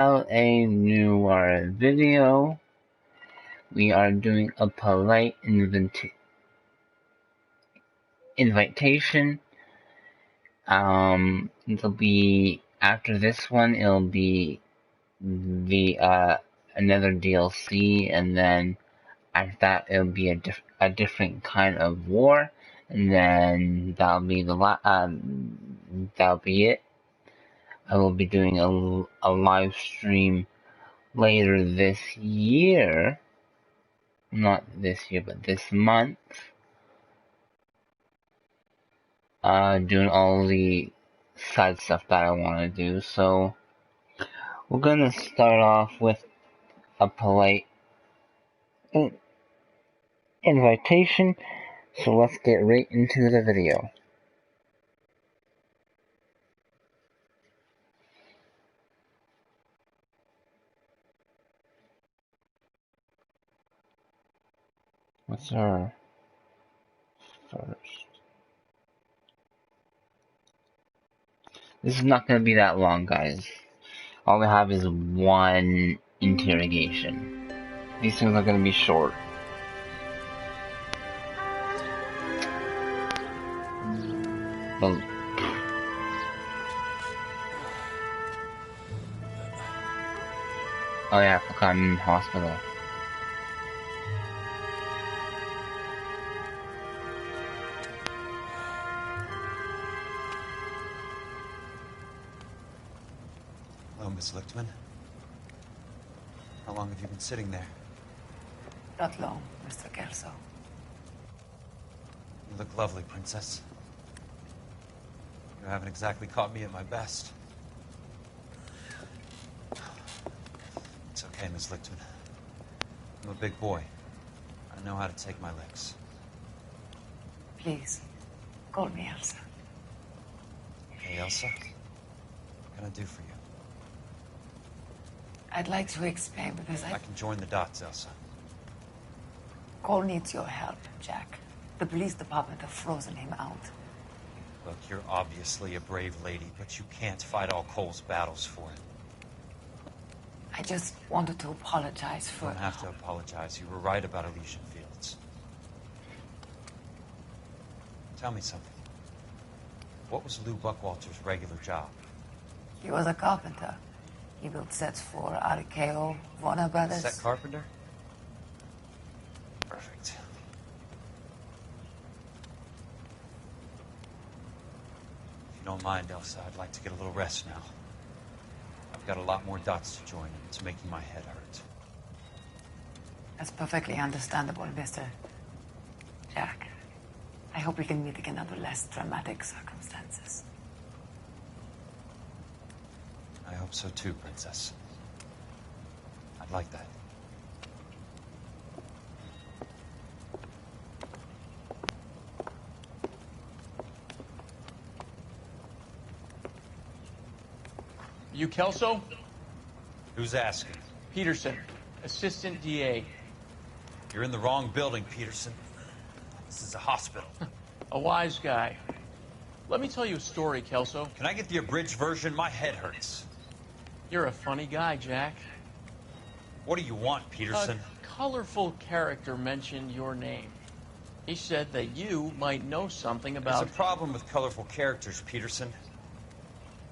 Out a Noire video. We are doing a polite invitation. It'll be after this one. It'll be another DLC, and then after that it'll be a different kind of war, and then that'll be that'll be it. I will be doing a live stream later this year. Not this year, but this month. Doing all the side stuff that I want to do. So we're gonna start off with a polite invitation. So let's get right into the video. What's our first? This is not gonna be that long, guys. All we have is one interrogation. These things are gonna be short. But oh yeah, I forgot I'm in the hospital. Hello, Miss Lichtman. How long have you been sitting there? Not long, Mr. Kelso. You look lovely, Princess. You haven't exactly caught me at my best. It's okay, Miss Lichtman. I'm a big boy. I know how to take my licks. Please, call me Elsa. Okay, Elsa? What can I do for you? I'd like to explain because I can join the dots, Elsa. Cole needs your help, Jack. The police department have frozen him out. Look, you're obviously a brave lady, but you can't fight all Cole's battles for it. I just wanted to apologize for... You don't have to apologize. You were right about Elysian Fields. Tell me something. What was Lou Buckwalter's regular job? He was a carpenter. He built sets for RKO, Warner Brothers. Set carpenter? Perfect. If you don't mind, Elsa, I'd like to get a little rest now. I've got a lot more dots to join, and it's making my head hurt. That's perfectly understandable, Mr. Jack. I hope we can meet again under less dramatic circumstances. I hope so too, Princess. I'd like that. You Kelso? Who's asking? Peterson, Assistant DA. You're in the wrong building, Peterson. This is a hospital. A wise guy. Let me tell you a story, Kelso. Can I get the abridged version? My head hurts. You're a funny guy, Jack. What do you want, Peterson? A colorful character mentioned your name. He said that you might know something about... There's a problem with colorful characters, Peterson.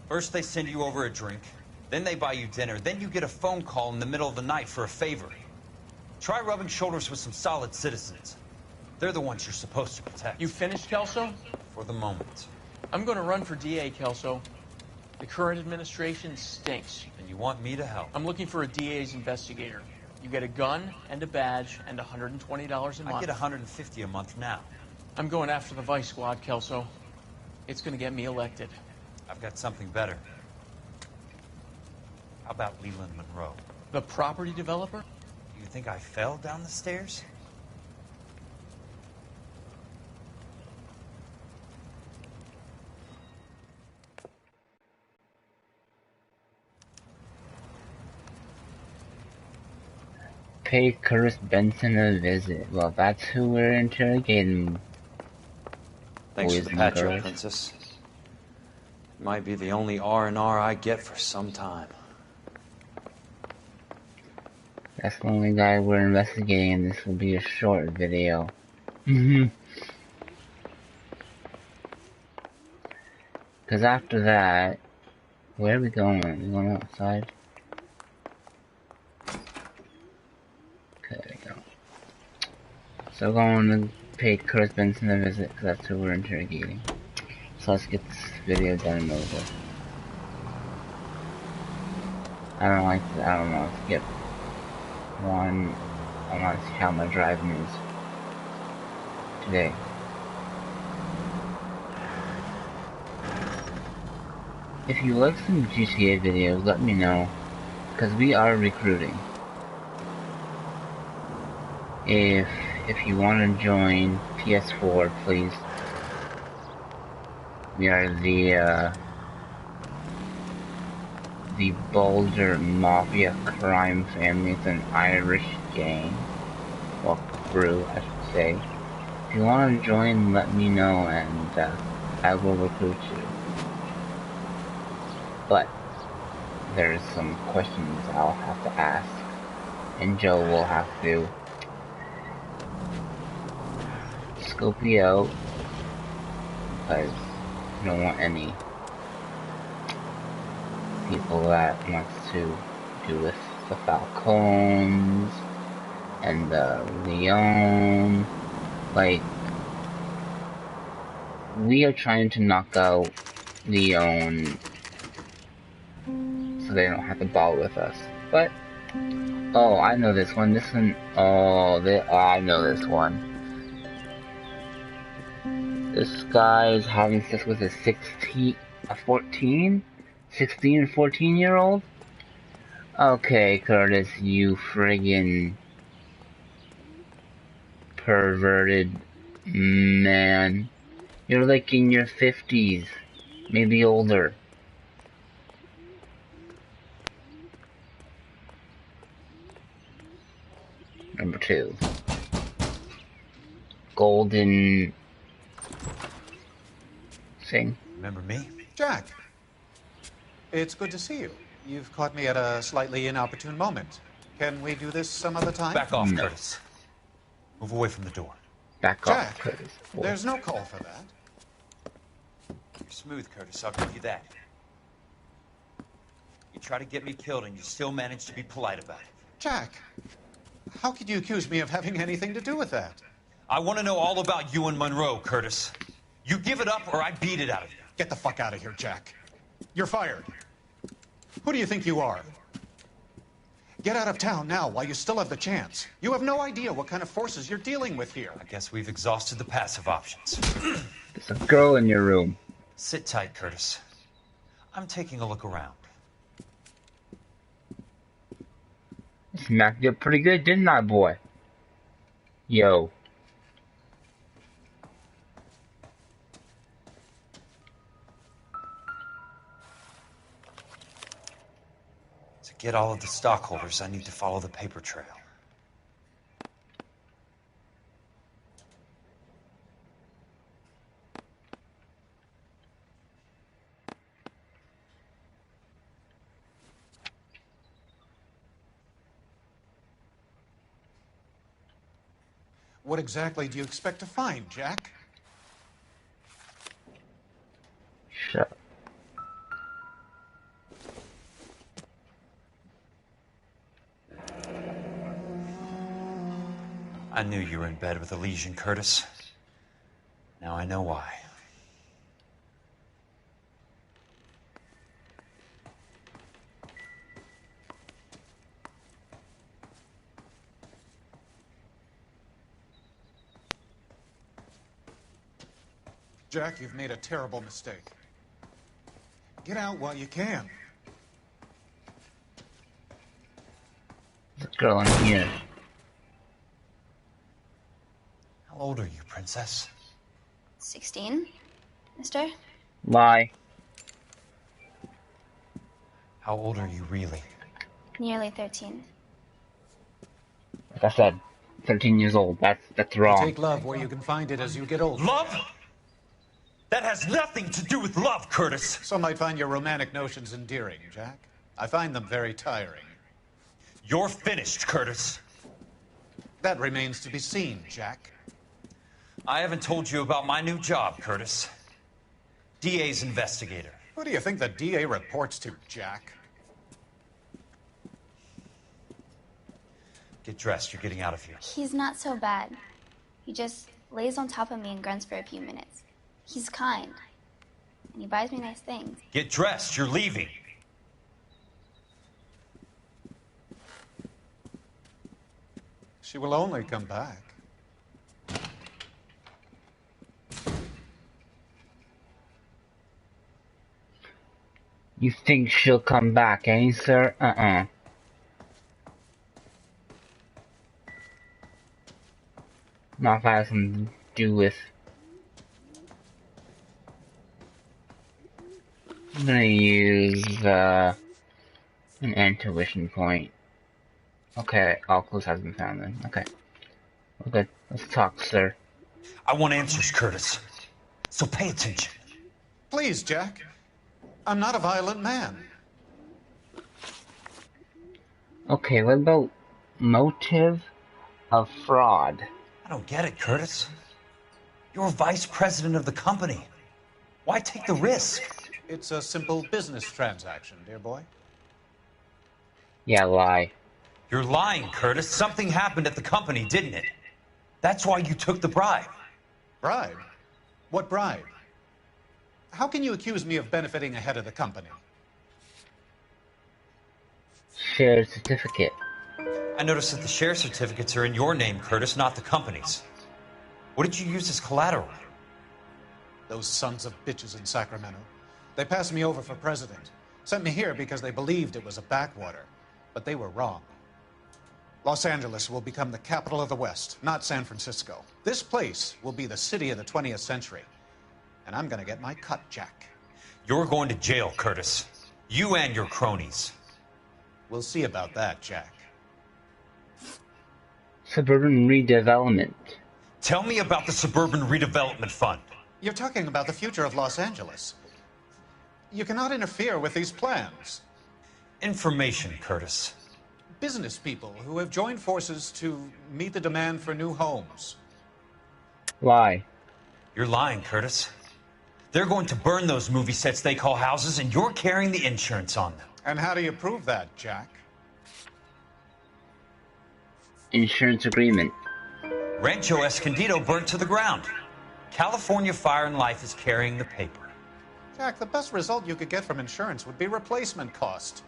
First they send you over a drink, then they buy you dinner, then you get a phone call in the middle of the night for a favor. Try rubbing shoulders with some solid citizens. They're the ones you're supposed to protect. You finished, Kelso? For the moment. I'm going to run for DA, Kelso. The current administration stinks. And you want me to help? I'm looking for a DA's investigator. You get a gun and a badge and $120 a month. I get $150 a month now. I'm going after the Vice Squad, Kelso. It's going to get me elected. I've got something better. How about Leland Monroe? The property developer? You think I fell down the stairs? Pay Curtis Benson a visit. Well, that's who we're interrogating. Thanks boys for the and patch up, girls. Princess. It might be the only R&R I get for some time. That's the only guy we're investigating. This will be a short video. Because after that, where are we going? Are we going outside? Okay, there we go. So we're going to pay Curtis Benson a visit, because that's who we're interrogating. So let's get this video done and over. I don't know, skip one. I want to see how my driving is today. If you like some GTA videos, let me know, because we are recruiting. If you want to join PS4, please. We are the Boulder Mafia crime family. It's an Irish gang. Well, crew, I should say. If you want to join, let me know, and I will recruit you. But there's some questions I'll have to ask, and Joe will have to scope you out, because I don't want any people that wants to do with the Falcons and the Leon. Like, we are trying to knock out Leon so they don't have to ball with us. But oh, I know this one. I know this one. This guy is having sex with a 16 and 14-year-old? Okay, Curtis, you friggin' perverted man. You're like in your 50s, maybe older. Number 2. Golden thing. Remember me? Jack, it's good to see you. You've caught me at a slightly inopportune moment. Can we do this some other time? Back off, No. Curtis. Move away from the door. Back Jack, off, Curtis. there's no call for that. You're smooth, Curtis. I'll give you that. You try to get me killed, and you still manage to be polite about it. Jack, how could you accuse me of having anything to do with that? I want to know all about you and Monroe, Curtis. You give it up, or I beat it out of you. Get the fuck out of here, Jack. You're fired. Who do you think you are? Get out of town now while you still have the chance. You have no idea what kind of forces you're dealing with here. I guess we've exhausted the passive options. There's a girl in your room. Sit tight, Curtis. I'm taking a look around. Smacked you up pretty good, didn't I, boy? Yo. To get all of the stockholders, I need to follow the paper trail. What exactly do you expect to find, Jack? Shut up. I knew you were in bed with a lesion, Curtis. Now I know why. Jack, you've made a terrible mistake. Get out while you can. There's a girl in here. How old are you, Princess? 16, mister? Lie. How old are you really? Nearly 13. Like I said, 13 years old. That's wrong. Take love where you can find it as you get older. Love? That has nothing to do with love, Curtis. Some might find your romantic notions endearing, Jack. I find them very tiring. You're finished, Curtis. That remains to be seen, Jack. I haven't told you about my new job, Curtis. DA's investigator. Who do you think the DA reports to, Jack? Get dressed, you're getting out of here. He's not so bad. He just lays on top of me and grunts for a few minutes. He's kind. And he buys me nice things. Get dressed, you're leaving. She will only come back. You think she'll come back, eh, sir? Not if I have something to do with... I'm gonna use, an intuition point. Okay, all clues has been found then. Okay. We're good. Let's talk, sir. I want answers, Curtis. So pay attention. Please, Jack. I'm not a violent man. Okay, what about motive of fraud? I don't get it, Curtis. You're vice president of the company. Why take the risk? It's a simple business transaction, dear boy. Yeah, lie. You're lying, Curtis. Something happened at the company, didn't it? That's why you took the bribe. Bribe? What bribe? How can you accuse me of benefiting ahead of the company? Share certificate. I noticed that the share certificates are in your name, Curtis, not the company's. What did you use as collateral? Those sons of bitches in Sacramento. They passed me over for president. Sent me here because they believed it was a backwater. But they were wrong. Los Angeles will become the capital of the West, not San Francisco. This place will be the city of the 20th century. And I'm gonna get my cut, Jack. You're going to jail, Curtis. You and your cronies. We'll see about that, Jack. Suburban redevelopment. Tell me about the Suburban Redevelopment Fund. You're talking about the future of Los Angeles. You cannot interfere with these plans. Information, Curtis. Business people who have joined forces to meet the demand for new homes. Lie. You're lying, Curtis. They're going to burn those movie sets they call houses, and you're carrying the insurance on them. And how do you prove that, Jack? Insurance agreement. Rancho Escondido burnt to the ground. California Fire and Life is carrying the paper. Jack, the best result you could get from insurance would be replacement cost.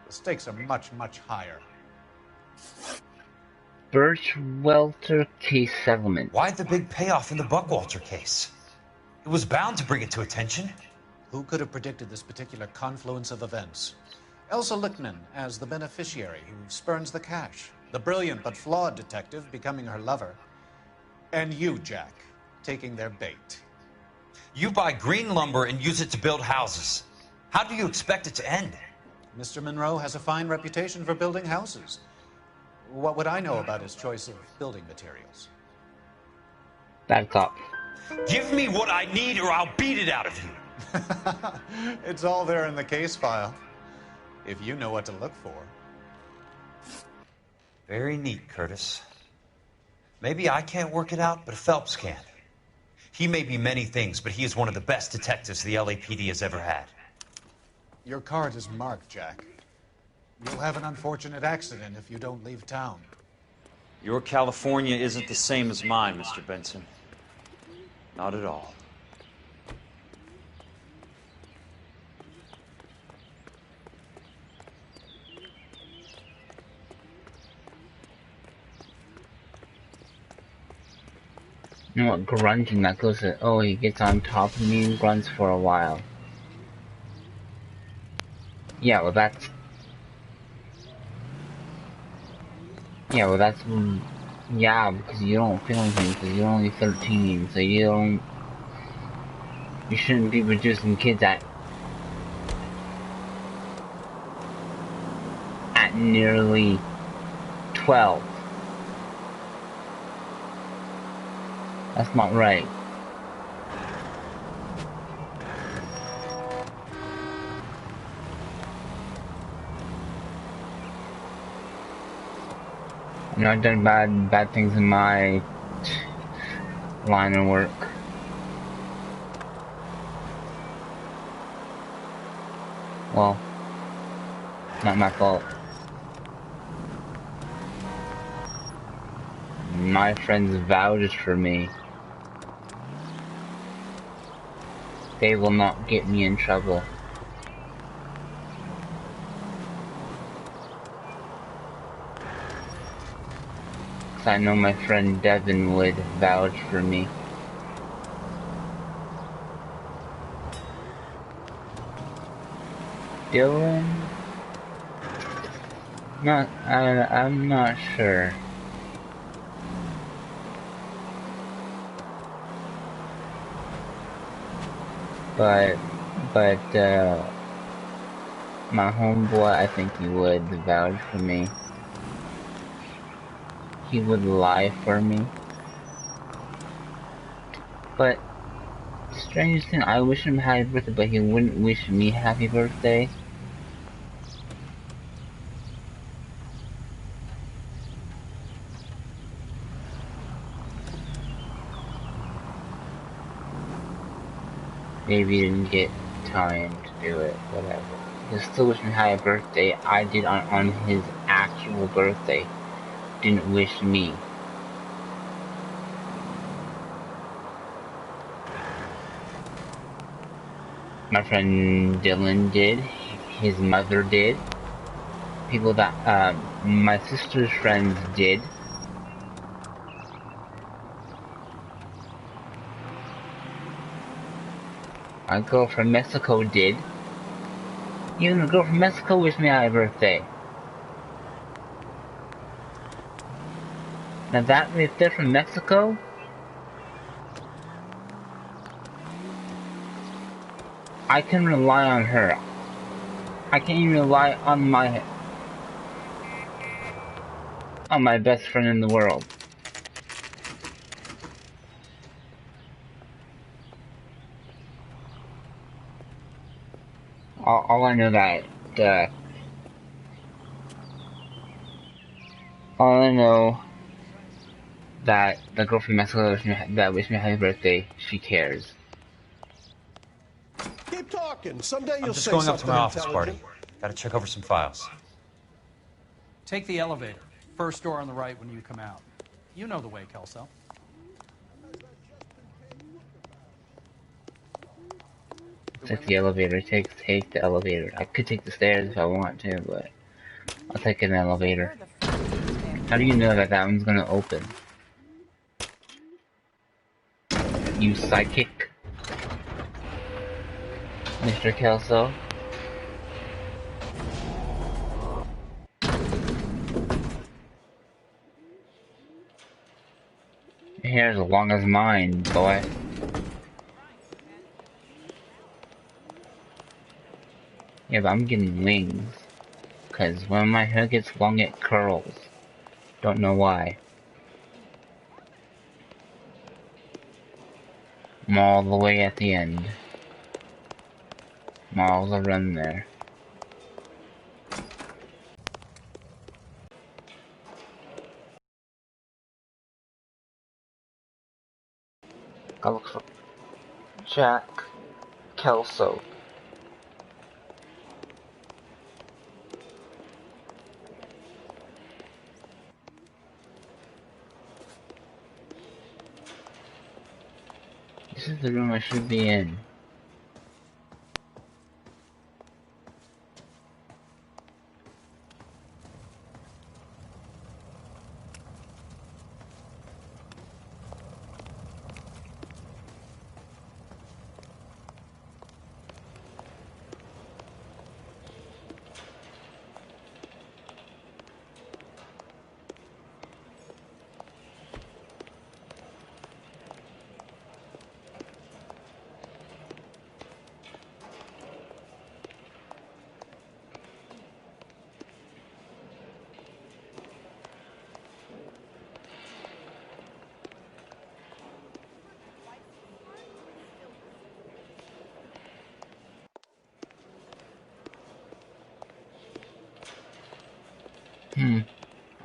The stakes are much, much higher. Birchwelter case settlement. Why the big payoff in the Buckwalter case? It was bound to bring it to attention. Who could have predicted this particular confluence of events? Elsa Lichtman as the beneficiary who spurns the cash. The brilliant but flawed detective becoming her lover. And you, Jack, taking their bait. You buy green lumber and use it to build houses. How do you expect it to end? Mr. Monroe has a fine reputation for building houses. What would I know about his choice of building materials? Bad cop. Give me what I need or I'll beat it out of you. It's all there in the case file, if you know what to look for. Very neat, Curtis. Maybe I can't work it out, but Phelps can. He may be many things, but he is one of the best detectives the LAPD has ever had. Your card is marked, Jack. You'll have an unfortunate accident if you don't leave town. Your California isn't the same as mine, Mr. Benson. Not at all. You know what, grunting, that goes to, oh, he gets on top of me and grunts for a while. Yeah, well that's... Yeah, well that's... Yeah, because you don't feel anything, because you're only 13, so you don't... You shouldn't be producing kids at nearly 12. That's not right. You know, I've done bad things in my line of work. Well, not my fault. My friends vouched for me. They will not get me in trouble. 'Cause I know my friend Devin would vouch for me. Dylan? I'm not sure. But, my homeboy, I think he would vouch for me. He would lie for me. But, strangest thing, I wish him happy birthday, but he wouldn't wish me happy birthday. Maybe he didn't get time to do it, whatever. He'll still wish me happy birthday. I did on his actual birthday. Didn't wish me. My friend Dylan did. His mother did. People that, my sister's friends did. My girl from Mexico did. Even the girl from Mexico wished me happy birthday. Now that if they're from Mexico, I can rely on her. I can't even rely on my best friend in the world. All I know that the girl from Mexico that wished me happy birthday, she cares. Keep talking. Someday you'll I'm just say going up to something my office party. intelligent. Gotta check over some files. Take the elevator. First door on the right when you come out. You know the way, Kelso. Take the elevator. Take the elevator. I could take the stairs if I want to, but I'll take an elevator. How do you know that one's gonna open? You psychic, Mr. Kelso. Your hair's as long as mine, boy. Yeah, but I'm getting wings. 'Cause when my hair gets long, it curls. Don't know why. I'm all the way at the end. Miles a run there. I look for Jack Kelso. This is the room I should be in.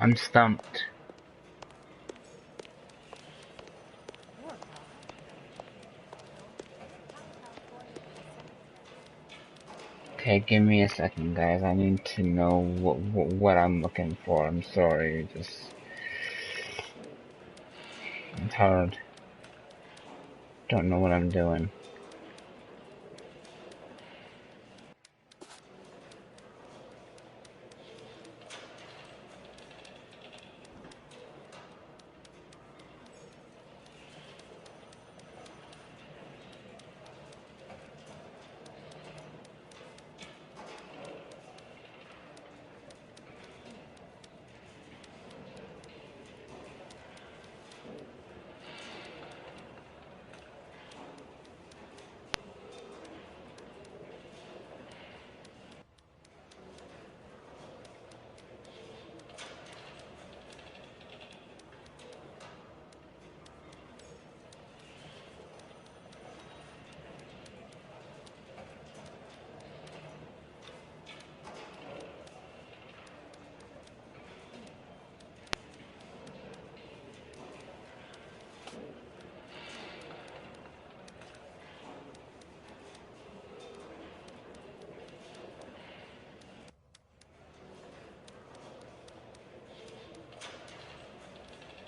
I'm stumped. Okay, give me a second, guys. I need to know what I'm looking for. I'm sorry, it's hard. Don't know what I'm doing.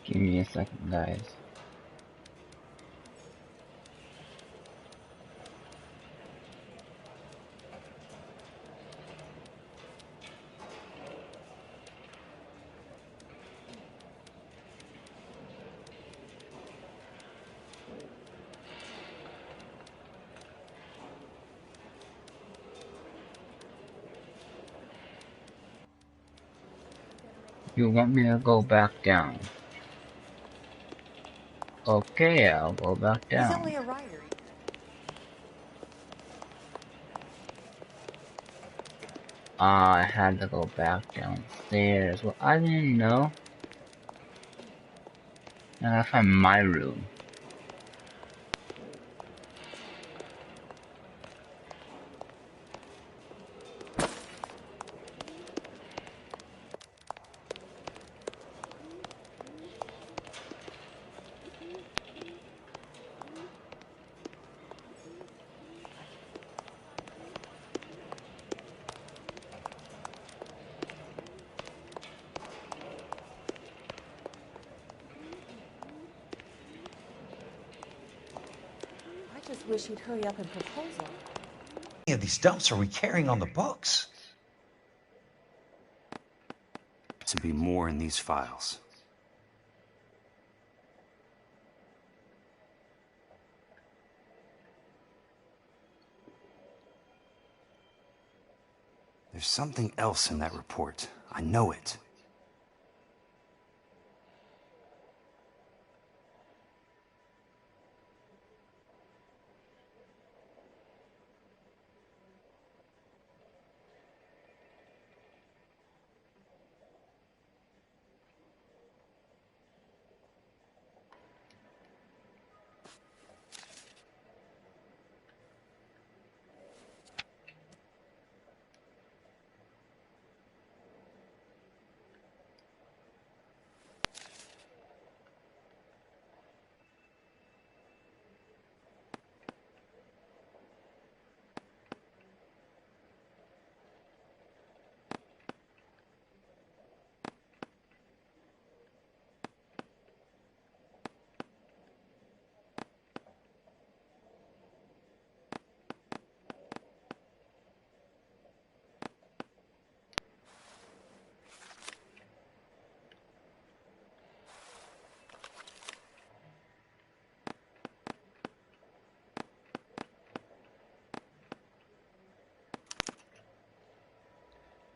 Give me a second, guys. You want me to go back down? Okay, I'll go back He's down. only a writer. I had to go back downstairs. Well, I didn't know. I gotta find my room. I just wish he'd hurry up and propose her. How many of these dumps are we carrying on the books? To be more in these files. There's something else in that report. I know it.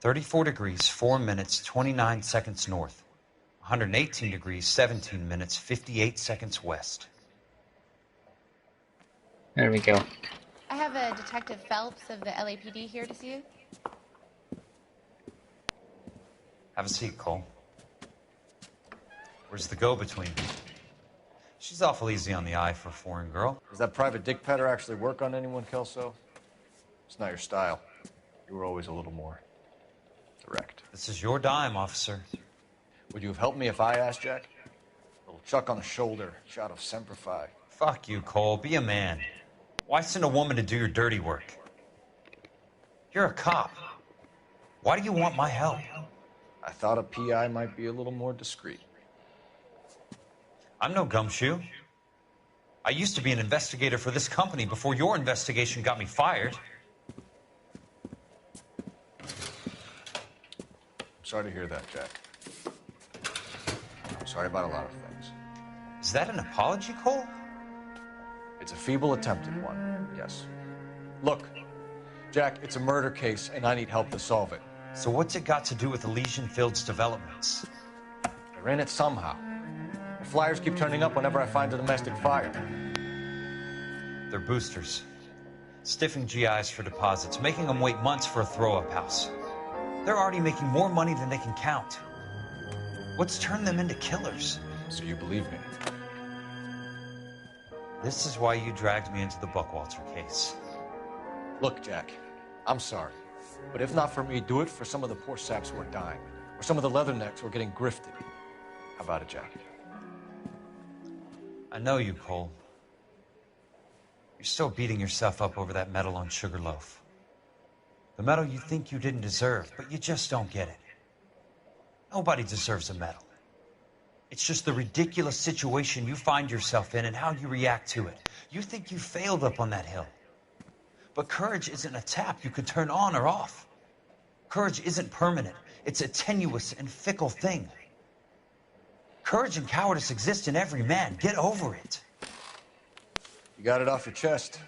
"34 degrees, 4 minutes, 29 seconds north. 118 degrees, 17 minutes, 58 seconds west." There we go. I have a Detective Phelps of the LAPD here to see you. Have a seat, Cole. Where's the go-between? She's awful easy on the eye for a foreign girl. Does that private dick petter actually work on anyone, Kelso? It's not your style. You were always a little more direct. This is your dime, officer. Would you have helped me if I asked, Jack? A little chuck on the shoulder, shot of Semper Fi. Fuck you, Cole. Be a man. Why send a woman to do your dirty work? You're a cop. Why do you want my help? I thought a PI might be a little more discreet. I'm no gumshoe. I used to be an investigator for this company before your investigation got me fired. I'm sorry to hear that, Jack. I'm sorry about a lot of things. Is that an apology, Cole? It's a feeble attempt at one, yes. Look, Jack, it's a murder case, and I need help to solve it. So what's it got to do with Elysian Fields developments? They're in it somehow. The flyers keep turning up whenever I find a domestic fire. They're boosters. Stiffing GIs for deposits, making them wait months for a throw-up house. They're already making more money than they can count. What's turned them into killers? So you believe me? This is why you dragged me into the Buckwalter case. Look, Jack, I'm sorry. But if not for me, do it for some of the poor saps who are dying. Or some of the leathernecks who are getting grifted. How about it, Jack? I know you, Cole. You're still beating yourself up over that medal on Sugarloaf. The medal you think you didn't deserve, but you just don't get it. Nobody deserves a medal. It's just the ridiculous situation you find yourself in and how you react to it. You think you failed up on that hill. But courage isn't a tap you can turn on or off. Courage isn't permanent. It's a tenuous and fickle thing. Courage and cowardice exist in every man. Get over it. You got it off your chest.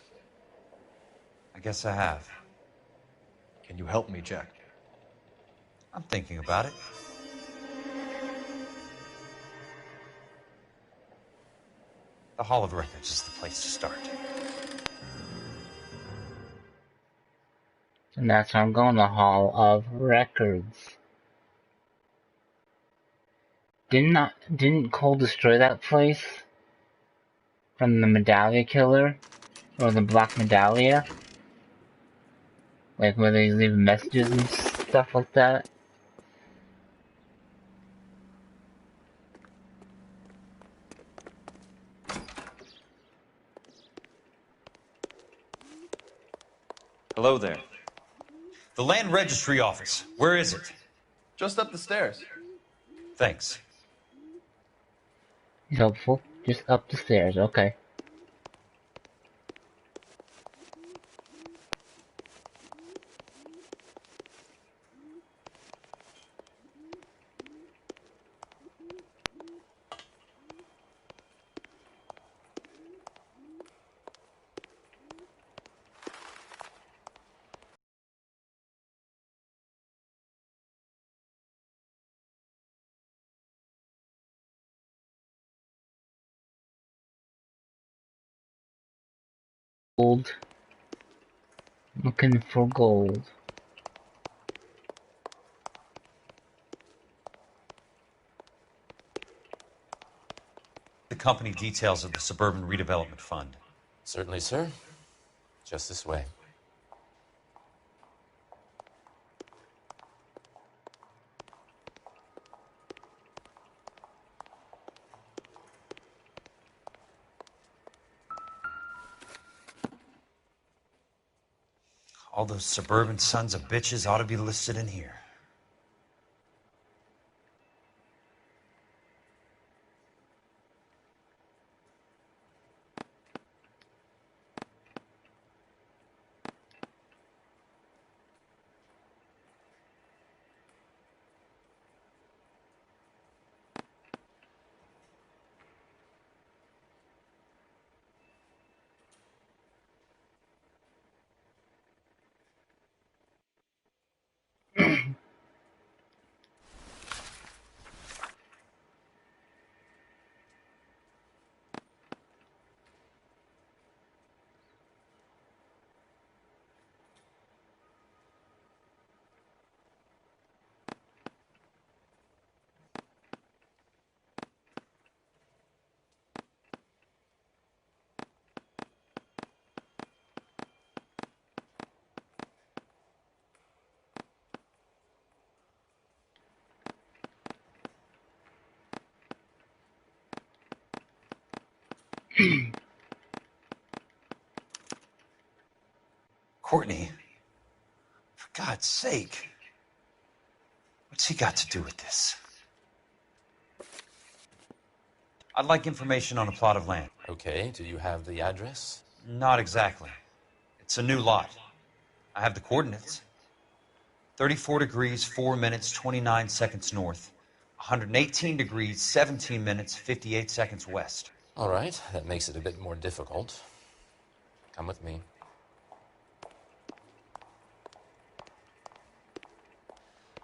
I guess I have. Can you help me, Jack? I'm thinking about it. The Hall of Records is the place to start. And that's how I'm going, the Hall of Records. Didn't Cole destroy that place? From the Medallia Killer? Or the Black Medallia? Like where they leave messages and stuff like that? Hello there. The Land Registry Office. Where is it? Just up the stairs. Thanks. Helpful. Just up the stairs, okay. Gold. Looking for gold. The company details of the Suburban Redevelopment Fund. Certainly, sir. Just this way. All those suburban sons of bitches ought to be listed in here. Courtney, God's sake. What's he got to do with this? I'd like information on a plot of land. Okay, do you have the address? Not exactly. It's a new lot. I have the coordinates. 34 degrees, 4 minutes, 29 seconds north. 118 degrees, 17 minutes, 58 seconds west. All right, that makes it a bit more difficult. Come with me.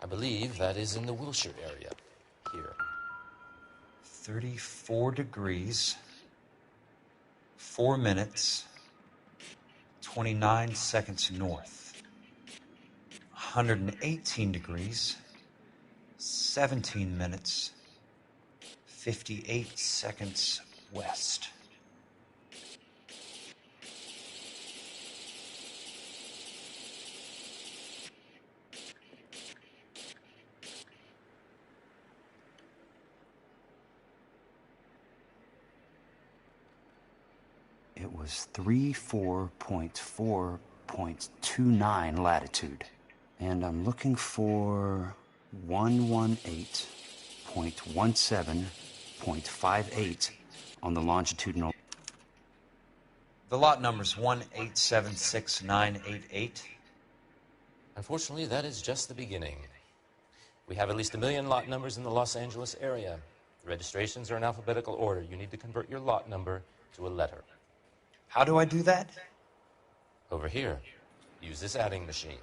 I believe that is in the Wilshire area. Here. 34 degrees, 4 minutes, 29 seconds north. 118 degrees, 17 minutes, 58 seconds west. It was 34.4.29 latitude. And I'm looking for 118.17.58 on the longitudinal. The lot number's 1876988. Unfortunately, that is just the beginning. We have at least 1 million lot numbers in the Los Angeles area. The registrations are in alphabetical order. You need to convert your lot number to a letter. How do I do that? Over here, use this adding machine.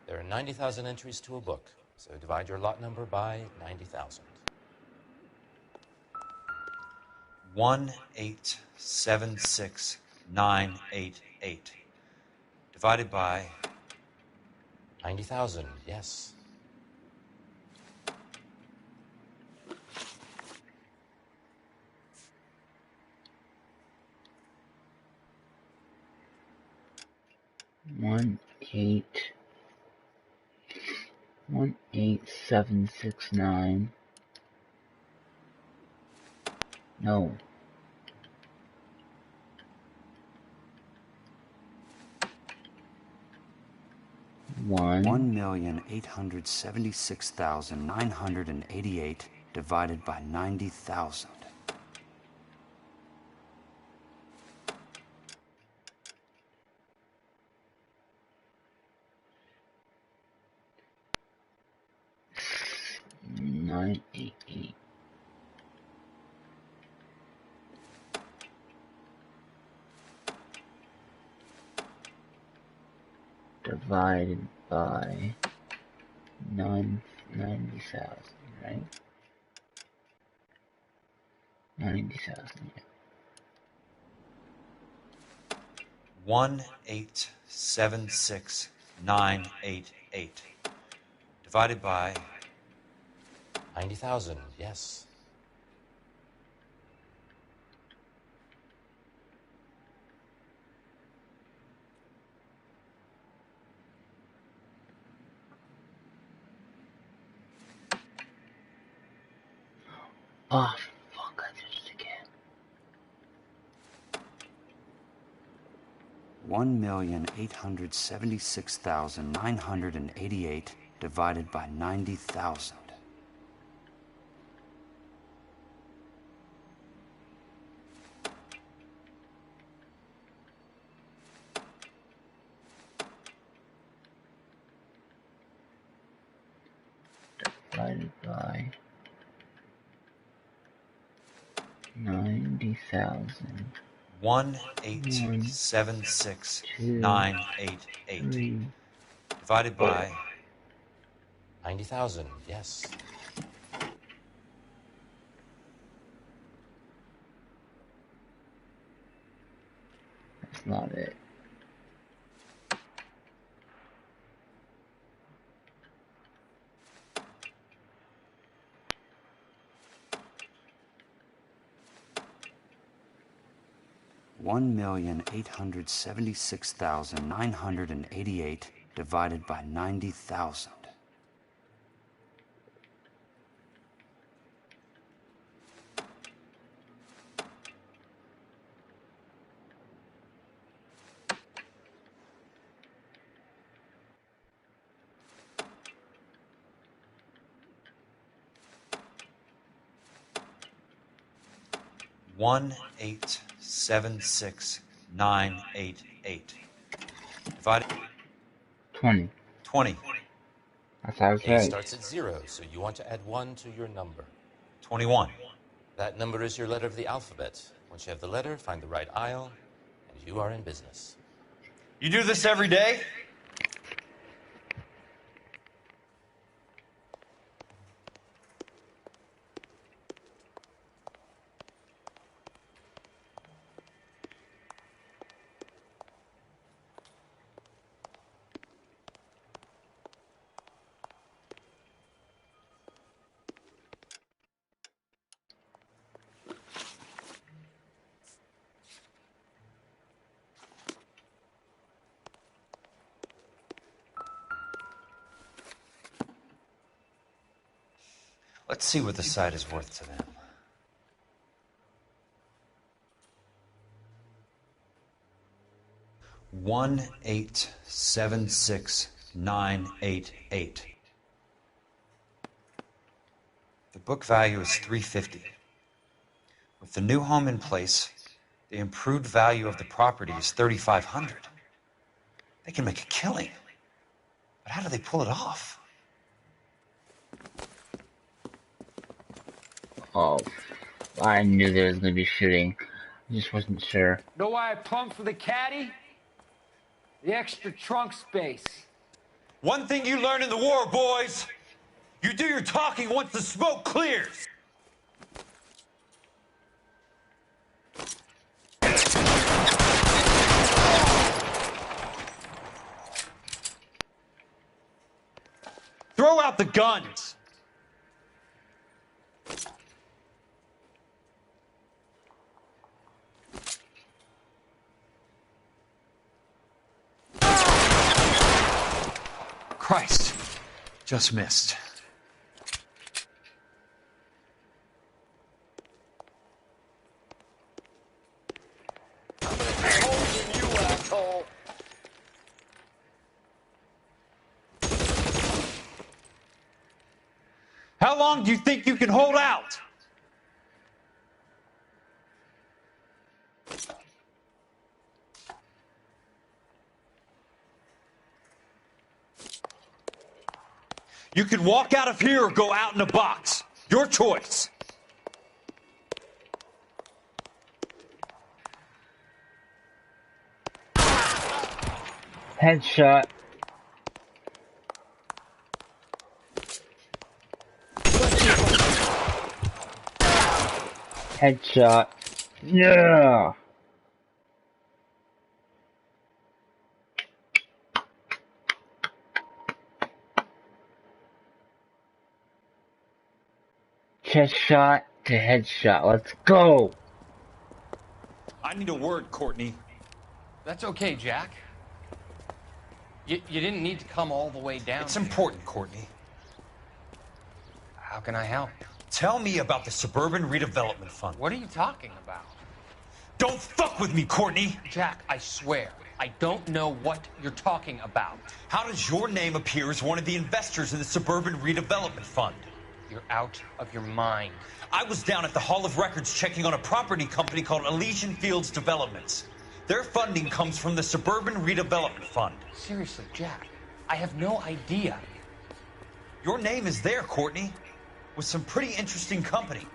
There are 90,000 entries to a book, so divide your lot number by 90,000. 1876988 divided by 90,000, yes. One eight 769. No. One 1,876,988 divided by 90,000. Nine eight eight. Divided by 90,000, right? 90,000, yeah. 1876988 divided by 90,000, yes. Oh, fuck, I did it again. 1,876,988 divided by 90,000. Divided by 90,000. 1876988 divided by 90,000, yes. That's not it. One 1,876,988 divided by 90,000. 1876988. Divided 20. 20. That's how it's A right. starts at 0, so you want to add 1 to your number. 21. That number is your letter of the alphabet. Once you have the letter, find the right aisle, and you are in business. You do this every day? Let's see what the site is worth to them. $1876988. The book value is $350. With the new home in place, the improved value of the property is $3,500. They can make a killing. But how do they pull it off? Oh, I knew there was going to be shooting. I just wasn't sure. Know why I plumbed for the caddy? The extra trunk space. One thing you learn in the war, boys. You do your talking once the smoke clears. Throw out the guns. Christ, just missed. How long do you think you can hold out? You can walk out of here or go out in a box. Your choice. Headshot. Headshot. Yeah. Chest shot to headshot. Let's go. I need a word, Courtney. That's okay, Jack. You didn't need to come all the way down. It's important, Courtney. How can I help? Tell me about the Suburban Redevelopment Fund. What are you talking about? Don't fuck with me, Courtney! Jack, I swear, I don't know what you're talking about. How does your name appear as one of the investors in the Suburban Redevelopment Fund? You're out of your mind. I was down at the Hall of Records checking on a property company called Elysian Fields Developments. Their funding comes from the Suburban Redevelopment Fund. Seriously, Jack, I have no idea. Your name is there, Courtney, with some pretty interesting company.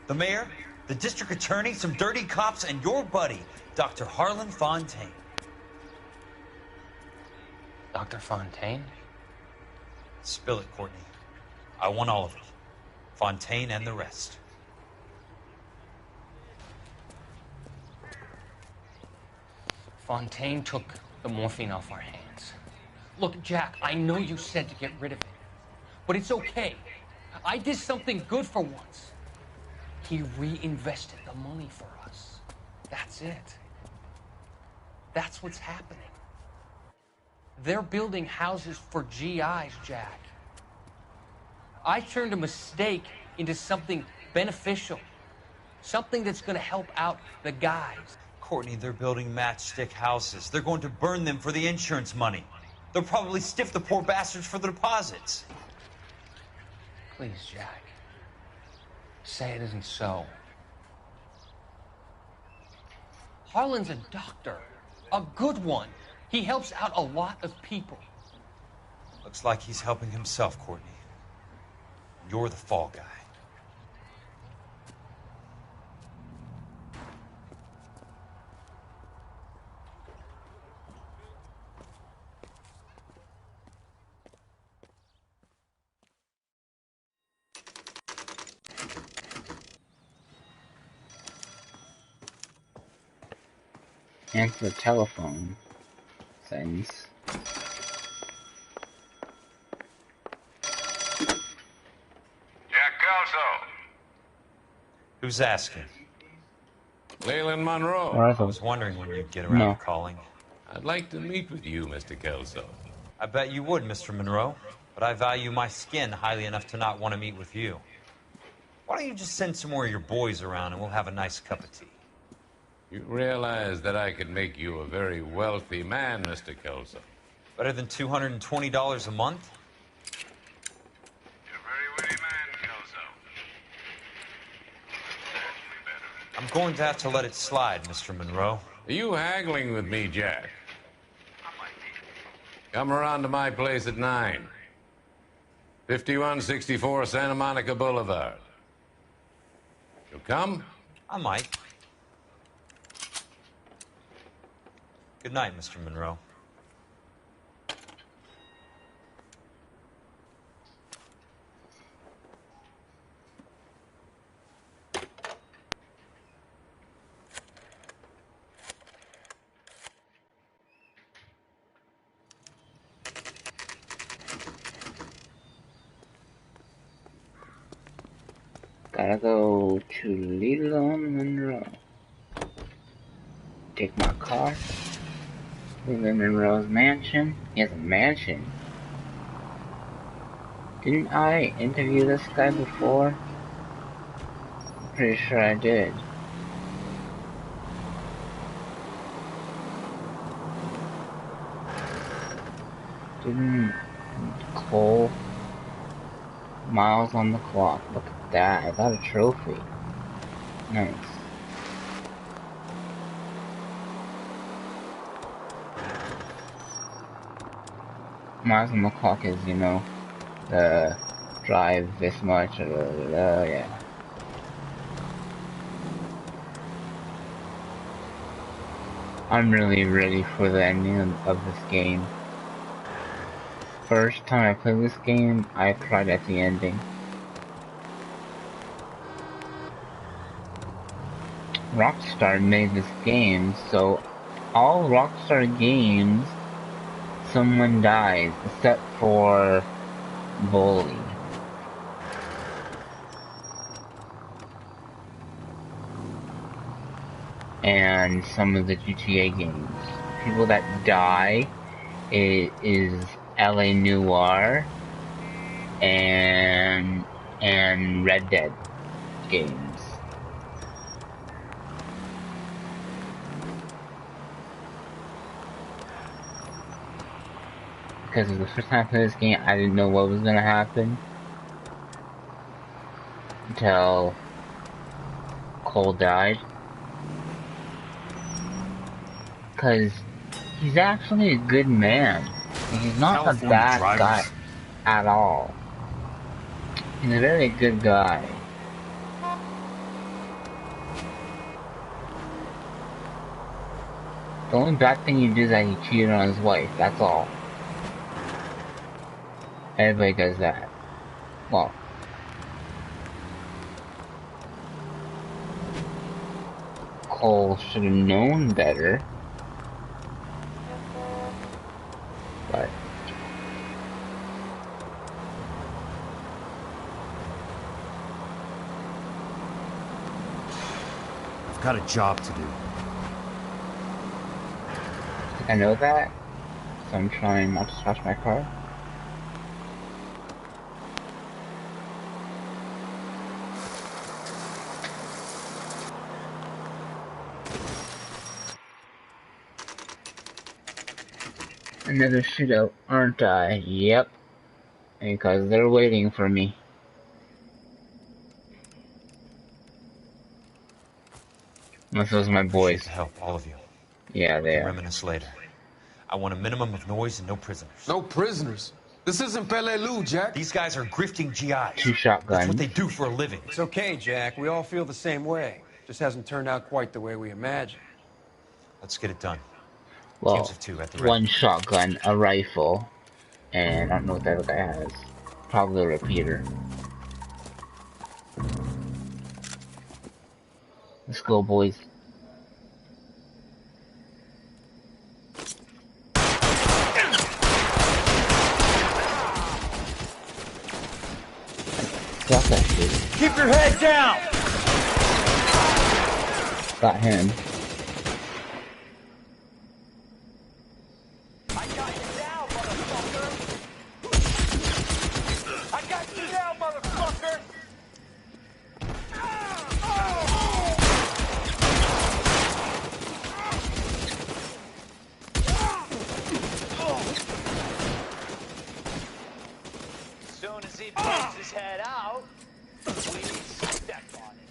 The mayor, the district attorney, some dirty cops, and your buddy, Dr. Harlan Fontaine. Dr. Fontaine? Spill it, Courtney. I want all of it. Fontaine and the rest. Fontaine took the morphine off our hands. Look, Jack, I know you said to get rid of it, but it's okay. I did something good for once. He reinvested the money for us. That's it. That's what's happening. They're building houses for GIs, Jack. I turned a mistake into something beneficial. Something that's going to help out the guys. Courtney, they're building matchstick houses. They're going to burn them for the insurance money. They'll probably stiff the poor bastards for the deposits. Please, Jack. Say it isn't so. Harlan's a doctor. A good one. He helps out a lot of people. Looks like he's helping himself, Courtney. You're the fall guy. Answer the telephone. Things. Who's asking? Leland Monroe. I was wondering when you'd get around to calling. I'd like to meet with you, Mr. Kelso. I bet you would, Mr. Monroe. But I value my skin highly enough to not want to meet with you. Why don't you just send some more of your boys around and we'll have a nice cup of tea? You realize that I could make you a very wealthy man, Mr. Kelso. Better than $220 a month? I'm going to have to let it slide, Mr. Monroe. Are you haggling with me, Jack? Come around to my place at 9. 5164 Santa Monica Boulevard. You'll come? I might. Good night, Mr. Monroe. Gotta go to Leland Monroe. Take my car. Leland Monroe's mansion. He has a mansion. Didn't I interview this guy before? I'm pretty sure I did. Didn't Cole? Miles on the clock. Look at that. I got a trophy. Nice. Miles on the clock is, you know, drive this much, yeah. I'm really ready for the ending of this game. First time I played this game, I cried at the ending. Rockstar made this game, so all Rockstar games, someone dies, except for Bully. And some of the GTA games. People that die is LA Noire and Red Dead games. Because the first time I played this game, I didn't know what was gonna happen until Cole died. Because he's actually a good man. He's not a bad guy at all. He's a very good guy. The only bad thing he did is that he cheated on his wife, that's all. Everybody does that. Well, Cole should have known better. But I've got a job to do. I know that, so I'm trying not to scratch my car. Another shootout, aren't I? Yep. Because they're waiting for me. Unless those are my Appreciate boys. the help, all of you. Yeah, We they can are. reminisce later. I want a minimum of noise and no prisoners. No prisoners? This isn't Peleliu, Jack. These guys are grifting GIs. 2 That's what shotguns. they do for a living. It's okay, Jack. We all feel the same way. Just hasn't turned out quite the way we imagined. Let's get it done. Teams Well, of 2 at the ready. 1 shotgun, a rifle, and I don't know what that other guy has. Probably a repeater. Let's go, boys. Got that shit. Keep your head down! Got him. I got you now, motherfucker! I got you now, motherfucker! As soon as he pokes his head out, we step on it.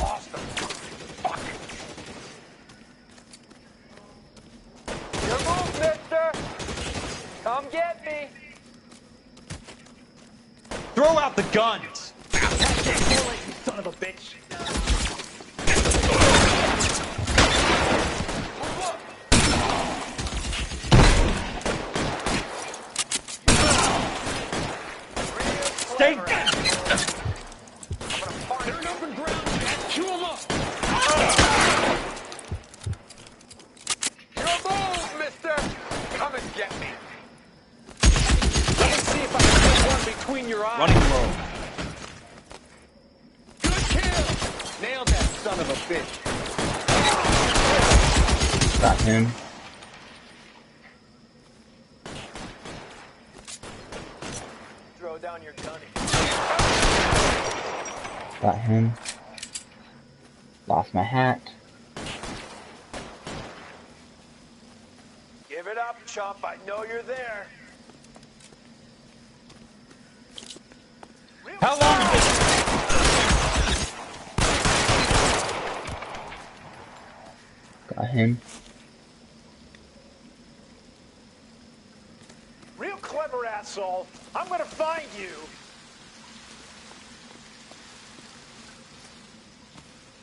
Awesome. Fuck. Your move, mister! Come get me! Throw out the guns! You son of a bitch! Stay down! Turn up and ground and chew him up! Your move, mister! Come and get me! Let me see if I can get one between your eyes. Running low. Good kill! Nailed that son of a bitch. Got him. Throw down your gunny. Got him. Lost my hat. Give it up, chump. I know you're there. How long is this? Got him. Real clever, asshole. I'm gonna find you.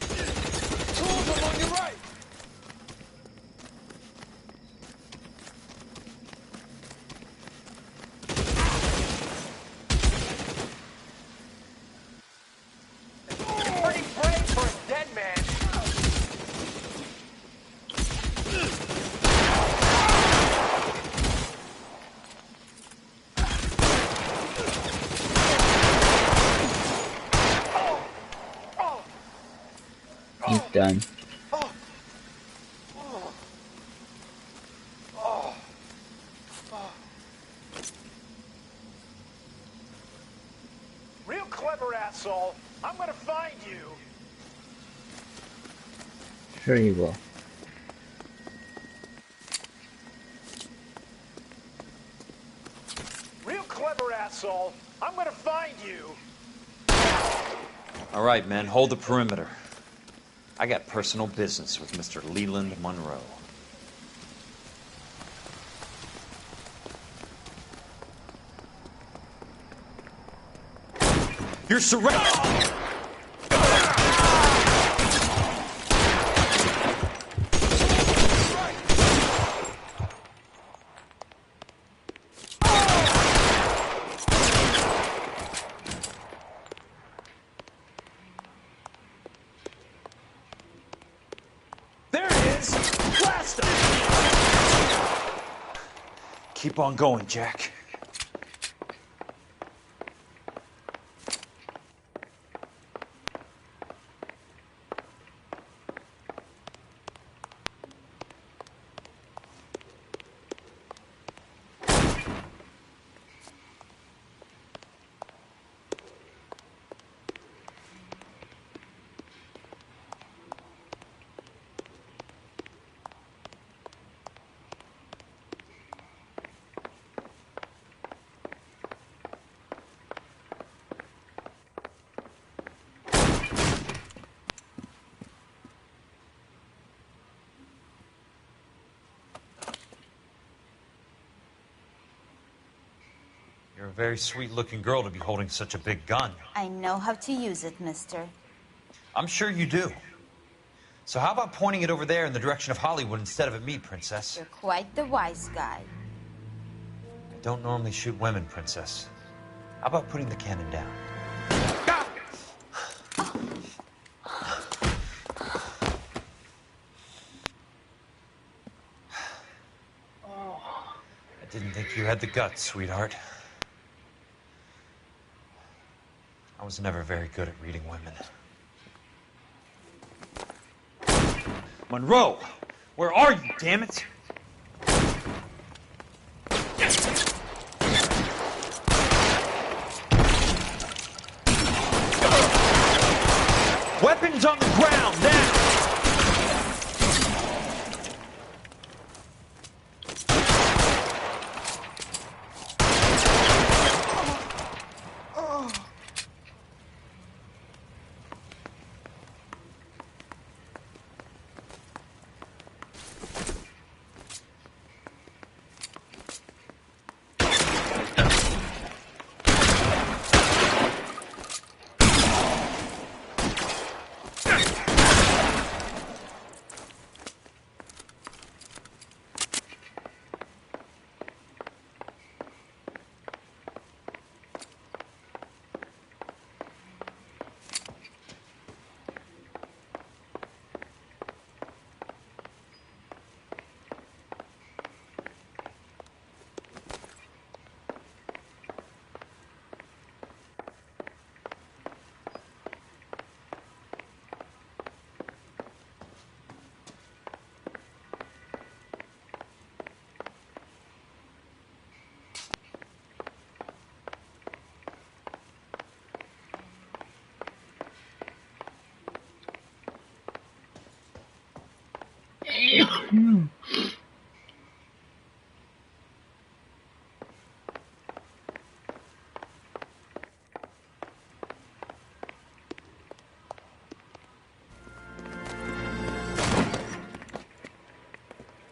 Two of them on your right. You're pretty brave for a dead man. He's done. Real clever, asshole. I'm gonna find you. Sure you will. Real clever, asshole. I'm gonna find you. All right, men, hold the perimeter. I got personal business with Mr. Leland Monroe. You're surrounded! There it is. Blast him. Keep on going, Jack. You're a very sweet-looking girl to be holding such a big gun. I know how to use it, mister. I'm sure you do. So how about pointing it over there in the direction of Hollywood instead of at me, Princess? You're quite the wise guy. I don't normally shoot women, Princess. How about putting the cannon down? I didn't think you had the guts, sweetheart. I was never very good at reading women. Monroe! Where are you, damn it? Weapons on the ground, now!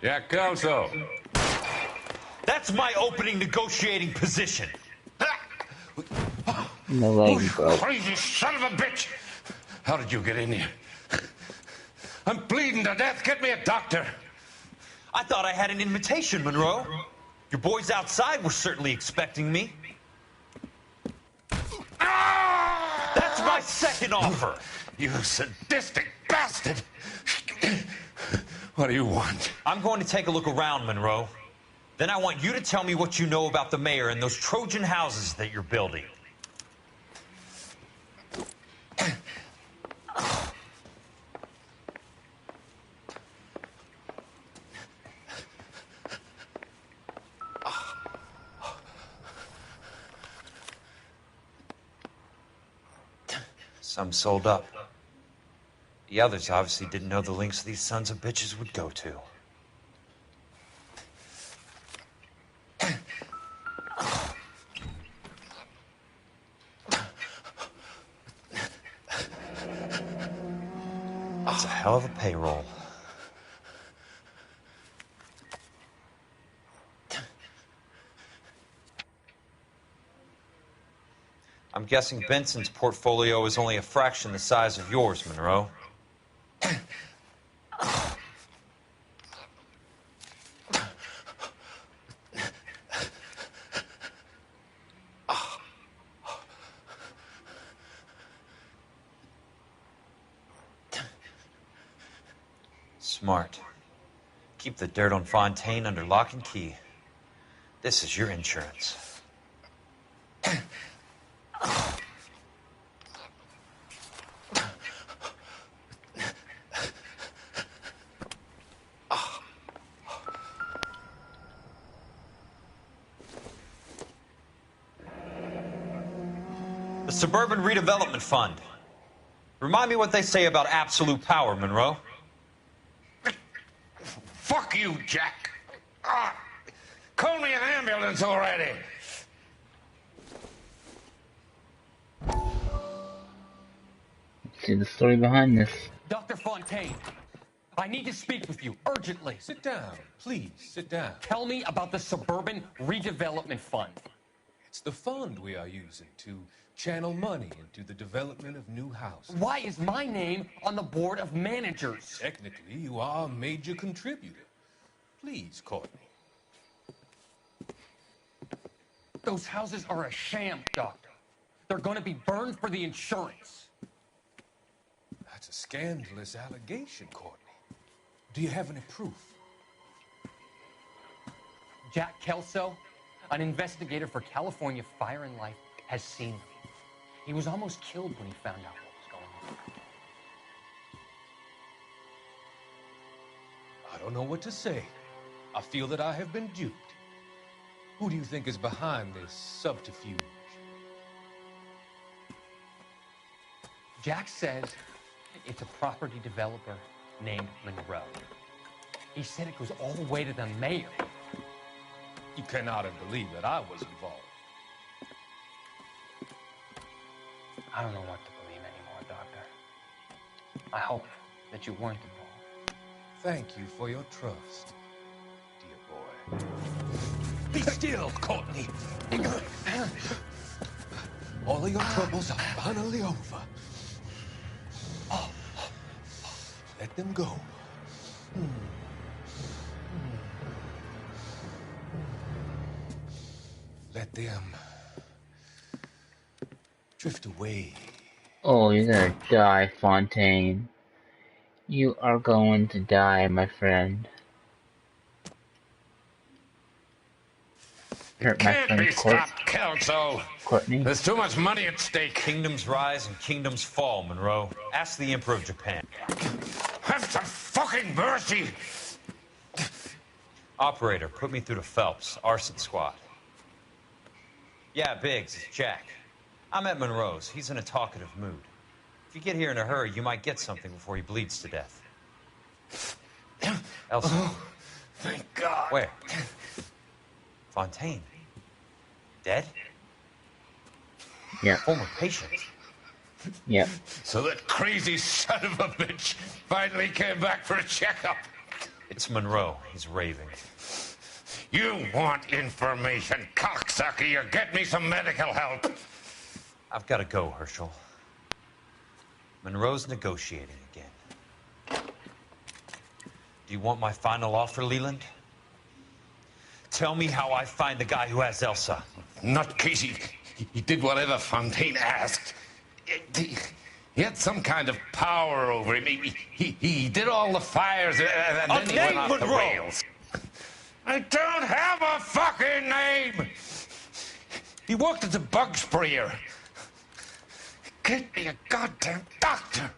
Jack Kelso. That's my opening negotiating position. No leg, bro. Crazy son of a bitch! How did you get in here? I'm bleeding to death. Get me a doctor. I thought I had an invitation, Monroe. Your boys outside were certainly expecting me. That's my second offer. You sadistic bastard! What do you want? I'm going to take a look around, Monroe. Then I want you to tell me what you know about the mayor and those Trojan houses that you're building. Some sold up. The others obviously didn't know the lengths these sons of bitches would go to. That's a hell of a payroll. I'm guessing Benson's portfolio is only a fraction the size of yours, Monroe. Smart. Keep the dirt on Fontaine under lock and key. This is your insurance. The Suburban Redevelopment Fund. Remind me what they say about absolute power, Monroe. Fuck you, Jack. Call me an ambulance already. See the story behind this. Dr. Fontaine, I need to speak with you urgently. Sit down. Please, sit down. Tell me about the Suburban Redevelopment Fund. It's the fund we are using to channel money into the development of new houses. Why is my name on the board of managers? Technically, you are a major contributor. Please, Courtney. Those houses are a sham, Doctor. They're going to be burned for the insurance. That's a scandalous allegation, Courtney. Do you have any proof? Jack Kelso, an investigator for California Fire and Life, has seen them. He was almost killed when he found out what was going on. I don't know what to say. I feel that I have been duped. Who do you think is behind this subterfuge? Jack says it's a property developer named Monroe. He said it goes all the way to the mayor. You cannot have believed that I was involved. I don't know what to believe anymore, Doctor. I hope that you weren't involved. Thank you for your trust, dear boy. Be still, Courtney. All of your troubles are finally over. Let them go. Let them drift away. Oh, you're gonna die, Fontaine. You are going to die, my friend. Hurt my Can't friend be stopped, Kelso. Courtney. There's too much money at stake. Kingdoms rise and kingdoms fall, Monroe. Ask the Emperor of Japan. Have some fucking mercy. Operator, put me through to Phelps, arson squad. Yeah, Biggs, it's Jack. I'm at Monroe's. He's in a talkative mood. If you get here in a hurry, you might get something before he bleeds to death. Elsa. Oh, thank God. Where? Fontaine. Dead? Yeah. Former patient. Yep. So that crazy son of a bitch finally came back for a checkup. It's Monroe. He's raving. You want information, cocksucker. You get me some medical help. I've got to go, Herschel. Monroe's negotiating again. Do you want my final offer, Leland? Tell me how I find the guy who has Elsa. Nutcase, he did whatever Fontaine asked. He had some kind of power over him. He did all the fires, and then he went off the rails. I don't have a fucking name! He worked as a bug sprayer. Get me a goddamn doctor!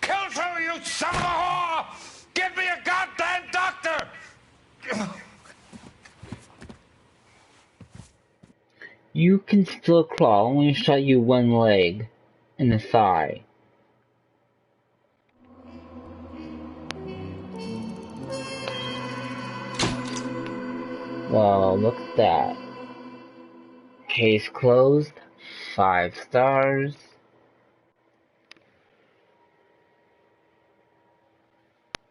Kelso, you son of a whore! Get me a goddamn doctor! You can still crawl, only shot you one leg in the thigh. Well, look at that. Case closed. 5 stars.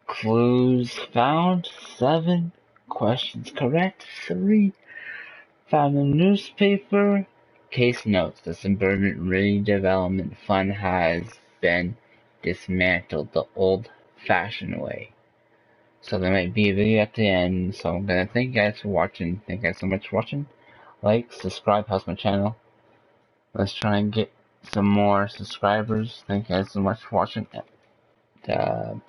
Clues found. 7. Questions correct. 3. Found in newspaper. Case notes. The Suburban Redevelopment Fund has been dismantled the old-fashioned way. So there might be a video at the end. So I'm gonna thank you guys for watching. Thank you guys so much for watching. Like, subscribe, helps my channel. Let's try and get some more subscribers. Thank you guys so much for watching. Bye.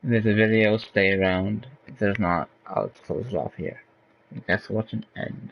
If there's a video, stay around. If there's not, I'll close it off here. Thank you guys for watching, and